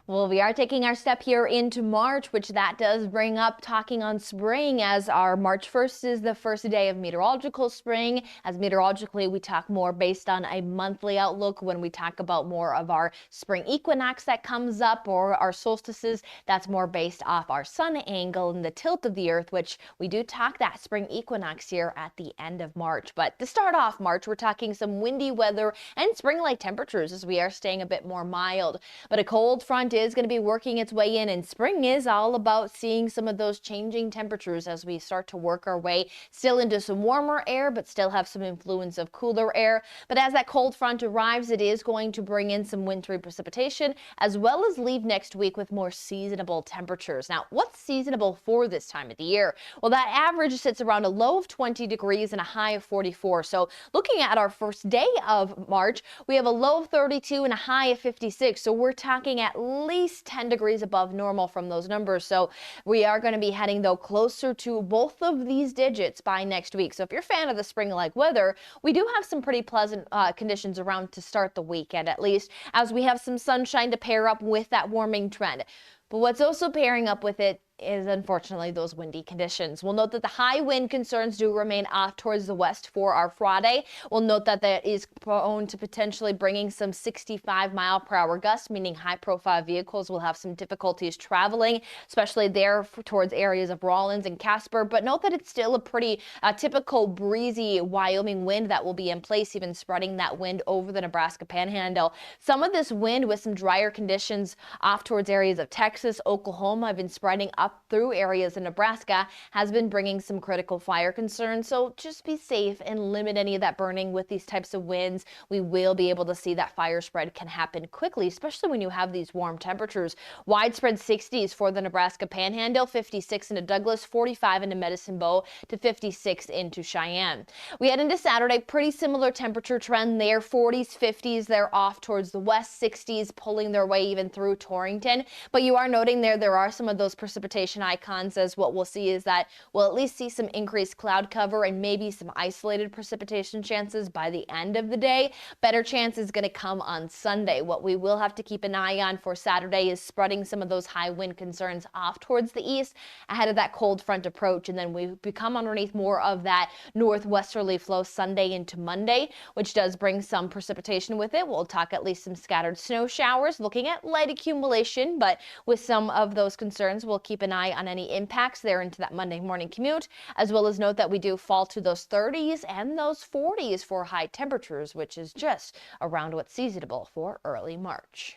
Well, we are taking our step here into March, which that does bring up talking on spring, as our March 1st is the first day of meteorological spring. As meteorologically, we talk more based on a monthly outlook when we talk about more of our spring equinox that comes up, or our solstices. That's more based off our sun angle and the tilt of the earth, which we do talk that spring equinox here at the end of March. But to start off March, we're talking some windy weather and spring-like temperatures as we are staying a bit more mild. But a cold front is going to be working its way in, and spring is all about seeing some of those changing temperatures as we start to work our way still into some warmer air, but still have some influence of cooler air. But as that cold front arrives, it is going to bring in some wintry precipitation, as well as leave next week with more seasonable temperatures. Now, what's seasonable for this time of the year? Well, that average sits around a low of 20 degrees and a high of 44. So looking at our first day of March, we have a low of 32 and a high of 56. So we're talking at least 10 degrees above normal from those numbers. So we are going to be heading, though, closer to both of these digits by next week. So if you're a fan of the spring-like weather, we do have some pretty pleasant conditions around to start the weekend, at least, as we have some sunshine to pair up with that warming trend. But what's also pairing up with it is unfortunately those windy conditions. We'll note that the high wind concerns do remain off towards the west for our Friday. We'll note that that is prone to potentially bringing some 65-mile-per-hour gusts, meaning high-profile vehicles will have some difficulties traveling, especially there towards areas of Rawlins and Casper. But note that it's still a pretty typical breezy Wyoming wind that will be in place, even spreading that wind over the Nebraska Panhandle. Some of this wind with some drier conditions off towards areas of Texas, Oklahoma have been spreading up through areas in Nebraska, has been bringing some critical fire concerns. So just be safe and limit any of that burning with these types of winds. We will be able to see that fire spread can happen quickly, especially when you have these warm temperatures. Widespread 60s for the Nebraska Panhandle, 56 into Douglas, 45 into Medicine Bow, to 56 into Cheyenne. We head into Saturday, pretty similar temperature trend there, 40s, 50s. They're off towards the west, 60s pulling their way even through Torrington. But you are noting there are some of those precipitation icons, as what we'll see is that we'll at least see some increased cloud cover and maybe some isolated precipitation chances by the end of the day. Better chance is going to come on Sunday. What we will have to keep an eye on for Saturday is spreading some of those high wind concerns off towards the east ahead of that cold front approach, and then we become underneath more of that northwesterly flow Sunday into Monday, which does bring some precipitation with it. We'll talk at least some scattered snow showers, looking at light accumulation, but with some of those concerns, we'll keep an eye on any impacts there into that Monday morning commute, as well as note that we do fall to those 30s and those 40s for high temperatures, which is just around what's seasonable for early March.